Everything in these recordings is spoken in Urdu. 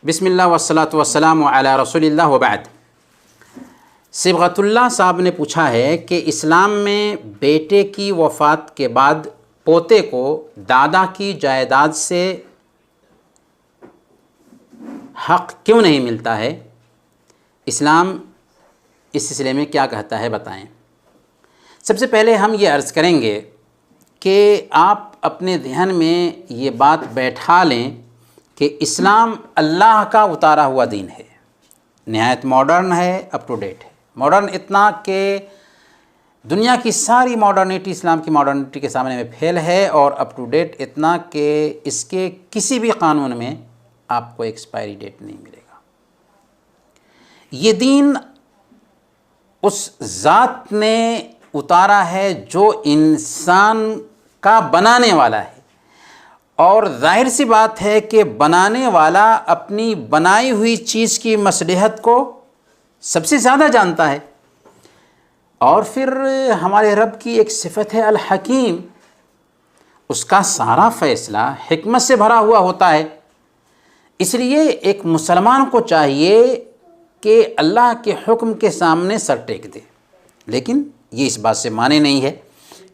بسم اللہ والصلاۃ والسلام علی رسول اللہ وبعد۔ صبغت اللہ صاحب نے پوچھا ہے کہ اسلام میں بیٹے کی وفات کے بعد پوتے کو دادا کی جائیداد سے حق کیوں نہیں ملتا ہے؟ اسلام اس سلسلے میں کیا کہتا ہے بتائیں۔ سب سے پہلے ہم یہ عرض کریں گے کہ آپ اپنے ذہن میں یہ بات بیٹھا لیں کہ اسلام اللہ کا اتارا ہوا دین ہے، نہایت ماڈرن ہے، اپ ٹو ڈیٹ ہے۔ ماڈرن اتنا کہ دنیا کی ساری ماڈرنٹی اسلام کی ماڈرنٹی کے سامنے میں پھیل ہے، اور اپ ٹو ڈیٹ اتنا کہ اس کے کسی بھی قانون میں آپ کو ایکسپائری ڈیٹ نہیں ملے گا۔ یہ دین اس ذات نے اتارا ہے جو انسان کا بنانے والا ہے، اور ظاہر سی بات ہے کہ بنانے والا اپنی بنائی ہوئی چیز کی مصلحت کو سب سے زیادہ جانتا ہے۔ اور پھر ہمارے رب کی ایک صفت ہے الحکیم، اس کا سارا فیصلہ حکمت سے بھرا ہوا ہوتا ہے۔ اس لیے ایک مسلمان کو چاہیے کہ اللہ کے حکم کے سامنے سر ٹیک دے، لیکن یہ اس بات سے مانے نہیں ہے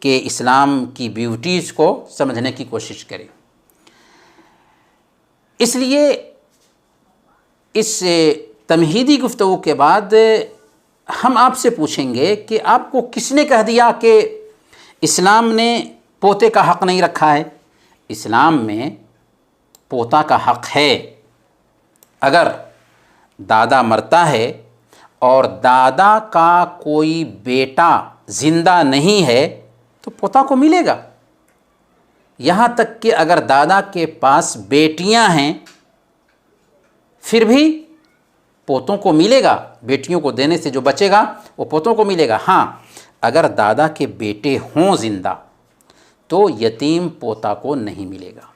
کہ اسلام کی بیوٹیز کو سمجھنے کی کوشش کرے۔ اس لیے اس تمہیدی گفتگو کے بعد ہم آپ سے پوچھیں گے کہ آپ کو کس نے کہہ دیا کہ اسلام نے پوتے کا حق نہیں رکھا ہے؟ اسلام میں پوتا کا حق ہے۔ اگر دادا مرتا ہے اور دادا کا کوئی بیٹا زندہ نہیں ہے تو پوتا کو ملے گا۔ یہاں تک کہ اگر دادا کے پاس بیٹیاں ہیں پھر بھی پوتوں کو ملے گا، بیٹیوں کو دینے سے جو بچے گا وہ پوتوں کو ملے گا۔ ہاں، اگر دادا کے بیٹے ہوں زندہ تو یتیم پوتا کو نہیں ملے گا،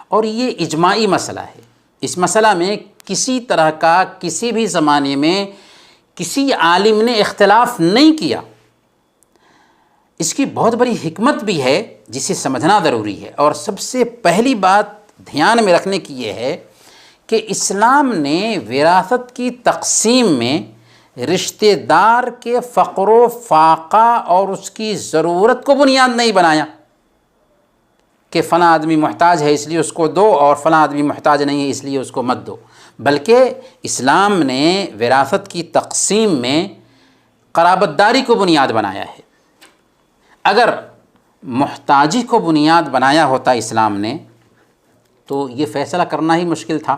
اور یہ اجماعی مسئلہ ہے۔ اس مسئلہ میں کسی طرح کا کسی بھی زمانے میں کسی عالم نے اختلاف نہیں کیا۔ اس کی بہت بڑی حکمت بھی ہے جسے سمجھنا ضروری ہے، اور سب سے پہلی بات دھیان میں رکھنے کی یہ ہے کہ اسلام نے وراثت کی تقسیم میں رشتہ دار کے فقر و فاقہ اور اس کی ضرورت کو بنیاد نہیں بنایا کہ فلاں آدمی محتاج ہے اس لیے اس کو دو اور فلاں آدمی محتاج نہیں ہے اس لیے اس کو مت دو، بلکہ اسلام نے وراثت کی تقسیم میں قرابت داری کو بنیاد بنایا ہے۔ اگر محتاجی کو بنیاد بنایا ہوتا اسلام نے تو یہ فیصلہ کرنا ہی مشکل تھا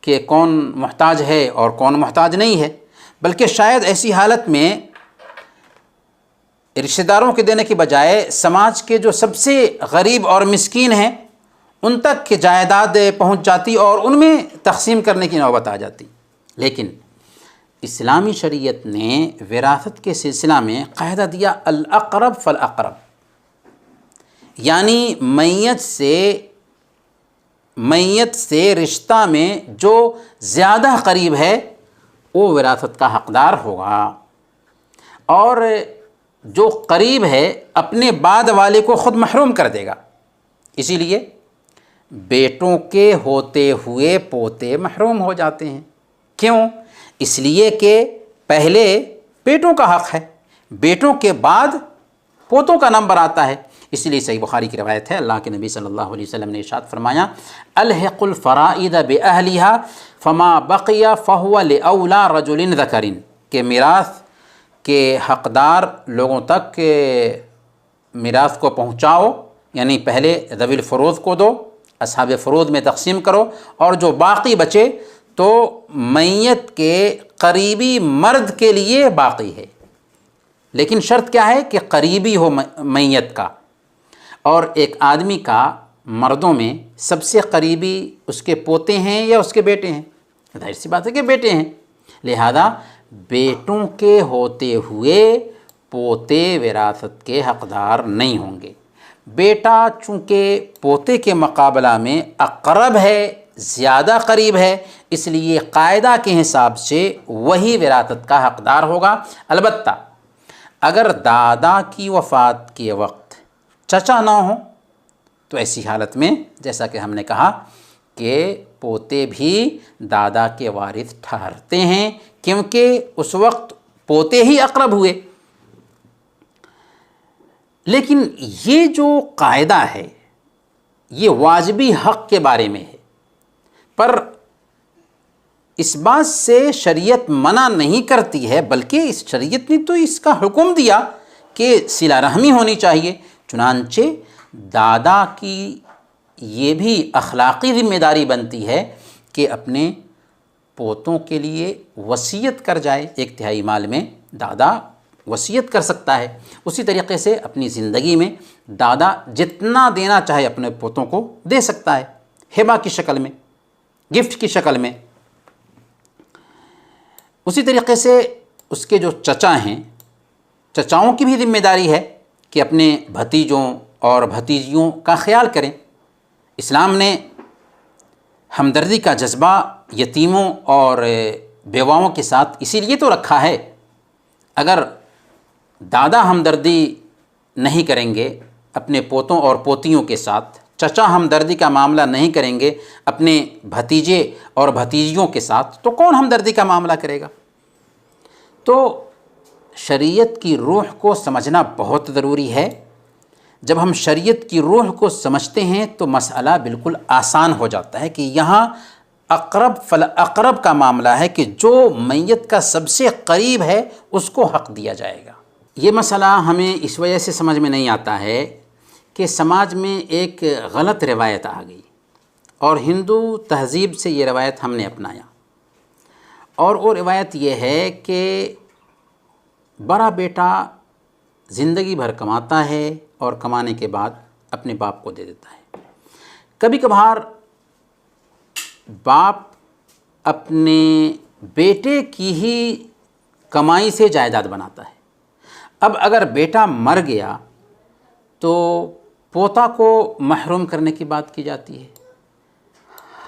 کہ کون محتاج ہے اور کون محتاج نہیں ہے، بلکہ شاید ایسی حالت میں رشتہ داروں کے دینے کی بجائے سماج کے جو سب سے غریب اور مسکین ہیں ان تک کہ جائیداد پہنچ جاتی اور ان میں تقسیم کرنے کی نوبت آ جاتی۔ لیکن اسلامی شریعت نے وراثت کے سلسلہ میں قاعدہ دیا الاقرب فالاقرب، یعنی میت سے رشتہ میں جو زیادہ قریب ہے وہ وراثت کا حقدار ہوگا، اور جو قریب ہے اپنے بعد والے کو خود محروم کر دے گا۔ اسی لیے بیٹوں کے ہوتے ہوئے پوتے محروم ہو جاتے ہیں۔ کیوں؟ اس لیے کہ پہلے بیٹوں کا حق ہے، بیٹوں کے بعد پوتوں کا نمبر آتا ہے۔ اس لیے صحیح بخاری کی روایت ہے، اللہ کے نبی صلی اللہ علیہ وسلم نے ارشاد فرمایا الحق الفرائض بأہلها فما بقی فہو لأولی رجل ذکر، کہ میراث کے حقدار لوگوں تک میراث کو پہنچاؤ، یعنی پہلے ذوی الفروض کو دو، اصحاب فروض میں تقسیم کرو، اور جو باقی بچے تو میت کے قریبی مرد کے لیے باقی ہے۔ لیکن شرط کیا ہے کہ قریبی ہو میت کا، اور ایک آدمی کا مردوں میں سب سے قریبی اس کے پوتے ہیں یا اس کے بیٹے ہیں؟ ظاہر سی بات ہے کہ بیٹے ہیں، لہذا بیٹوں کے ہوتے ہوئے پوتے وراثت کے حقدار نہیں ہوں گے۔ بیٹا چونکہ پوتے کے مقابلہ میں اقرب ہے، زیادہ قریب ہے، اس لیے قاعدہ کے حساب سے وہی وراثت کا حقدار ہوگا۔ البتہ اگر دادا کی وفات کے وقت چچا نہ ہوں تو ایسی حالت میں جیسا کہ ہم نے کہا کہ پوتے بھی دادا کے وارث ٹھہرتے ہیں، کیونکہ اس وقت پوتے ہی اقرب ہوئے۔ لیکن یہ جو قاعدہ ہے یہ واجبی حق کے بارے میں ہے، پر اس بات سے شریعت منع نہیں کرتی ہے، بلکہ اس شریعت نے تو اس کا حکم دیا کہ صلہ رحمی ہونی چاہیے۔ چنانچہ دادا کی یہ بھی اخلاقی ذمہ داری بنتی ہے کہ اپنے پوتوں کے لیے وصیت کر جائے۔ 1/3 مال میں دادا وصیت کر سکتا ہے، اسی طریقے سے اپنی زندگی میں دادا جتنا دینا چاہے اپنے پوتوں کو دے سکتا ہے، ہبہ کی شکل میں، گفٹ کی شکل میں۔ اسی طریقے سے اس کے جو چچا ہیں، چچاؤں کی بھی ذمہ داری ہے کہ اپنے بھتیجوں اور بھتیجیوں کا خیال کریں۔ اسلام نے ہمدردی کا جذبہ یتیموں اور بیواؤں کے ساتھ اسی لیے تو رکھا ہے۔ اگر دادا ہمدردی نہیں کریں گے اپنے پوتوں اور پوتیوں کے ساتھ، چچا ہمدردی کا معاملہ نہیں کریں گے اپنے بھتیجے اور بھتیجیوں کے ساتھ، تو کون ہمدردی کا معاملہ کرے گا؟ تو شریعت کی روح کو سمجھنا بہت ضروری ہے۔ جب ہم شریعت کی روح کو سمجھتے ہیں تو مسئلہ بالکل آسان ہو جاتا ہے کہ یہاں اقرب فالاقرب کا معاملہ ہے کہ جو میت کا سب سے قریب ہے اس کو حق دیا جائے گا۔ یہ مسئلہ ہمیں اس وجہ سے سمجھ میں نہیں آتا ہے کہ سماج میں ایک غلط روایت آ گئی، اور ہندو تہذیب سے یہ روایت ہم نے اپنایا، اور وہ روایت یہ ہے کہ بڑا بیٹا زندگی بھر کماتا ہے اور کمانے کے بعد اپنے باپ کو دے دیتا ہے۔ کبھی کبھار باپ اپنے بیٹے کی ہی کمائی سے جائیداد بناتا ہے۔ اب اگر بیٹا مر گیا تو پوتا کو محروم کرنے کی بات کی جاتی ہے،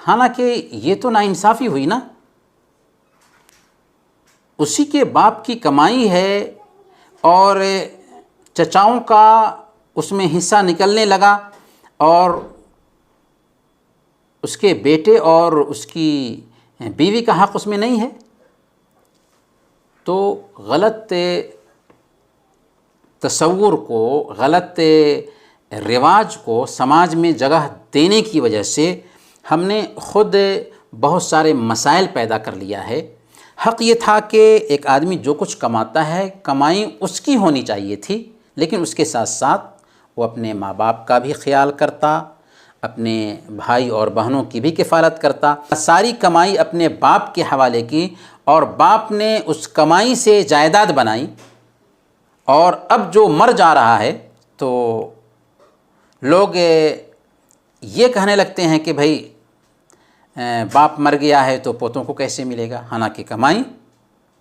حالانکہ یہ تو ناانصافی ہوئی نا۔ اسی کے باپ کی کمائی ہے اور چچاؤں کا اس میں حصہ نکلنے لگا، اور اس کے بیٹے اور اس کی بیوی کا حق اس میں نہیں ہے، تو غلط تصور کو، غلط رواج کو سماج میں جگہ دینے کی وجہ سے ہم نے خود بہت سارے مسائل پیدا کر لیا ہے۔ حق یہ تھا کہ ایک آدمی جو کچھ کماتا ہے کمائی اس کی ہونی چاہیے تھی، لیکن اس کے ساتھ ساتھ وہ اپنے ماں باپ کا بھی خیال کرتا، اپنے بھائی اور بہنوں کی بھی کفالت کرتا، ساری کمائی اپنے باپ کے حوالے کی، اور باپ نے اس کمائی سے جائیداد بنائی، اور اب جو مر جا رہا ہے تو لوگ یہ کہنے لگتے ہیں کہ بھائی باپ مر گیا ہے تو پوتوں کو کیسے ملے گا، حالانکہ کمائی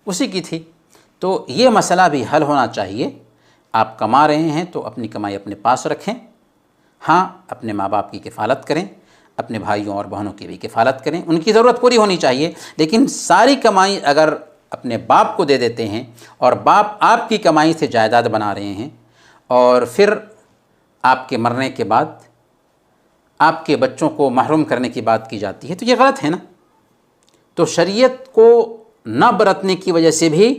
اسی کی تھی۔ تو یہ مسئلہ بھی حل ہونا چاہیے۔ آپ کما رہے ہیں تو اپنی کمائی اپنے پاس رکھیں، ہاں اپنے ماں باپ کی کفالت کریں، اپنے بھائیوں اور بہنوں کی بھی کفالت کریں، ان کی ضرورت پوری ہونی چاہیے، لیکن ساری کمائی اگر اپنے باپ کو دے دیتے ہیں اور باپ آپ کی کمائی سے جائیداد بنا رہے ہیں، اور پھر آپ کے مرنے کے بعد آپ کے بچوں کو محروم کرنے کی بات کی جاتی ہے، تو یہ غلط ہے نا۔ تو شریعت کو نہ برتنے کی وجہ سے بھی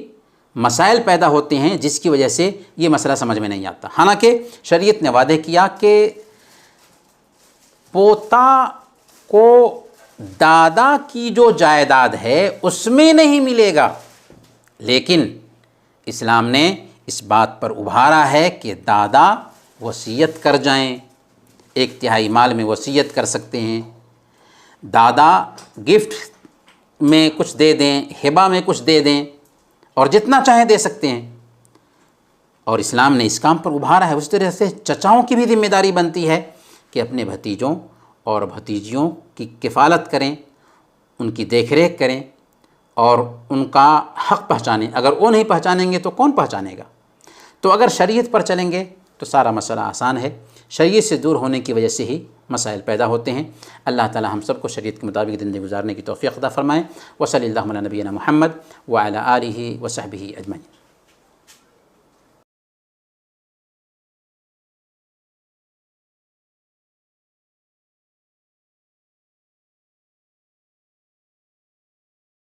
مسائل پیدا ہوتے ہیں، جس کی وجہ سے یہ مسئلہ سمجھ میں نہیں آتا۔ حالانکہ شریعت نے وعدہ کیا کہ پوتا کو دادا کی جو جائیداد ہے اس میں نہیں ملے گا، لیکن اسلام نے اس بات پر ابھارا ہے کہ دادا وصیت کر جائیں، 1/3 مال میں وصیت کر سکتے ہیں، دادا گفٹ میں کچھ دے دیں، ہبہ میں کچھ دے دیں، اور جتنا چاہیں دے سکتے ہیں، اور اسلام نے اس کام پر ابھارا ہے۔ اس طرح سے چچاؤں کی بھی ذمہ داری بنتی ہے کہ اپنے بھتیجوں اور بھتیجیوں کی کفالت کریں، ان کی دیکھ ریکھ کریں اور ان کا حق پہچانیں۔ اگر وہ نہیں پہچانیں گے تو کون پہچانے گا؟ تو اگر شریعت پر چلیں گے تو سارا مسئلہ آسان ہے۔ شریعت سے دور ہونے کی وجہ سے ہی مسائل پیدا ہوتے ہیں۔ اللہ تعالی ہم سب کو شریعت کے مطابق زندگی گزارنے کی توفیق عطا فرمائے۔ وصلی اللہ علی نبینا محمد وعلی آلہ وصحبہ اجمعین۔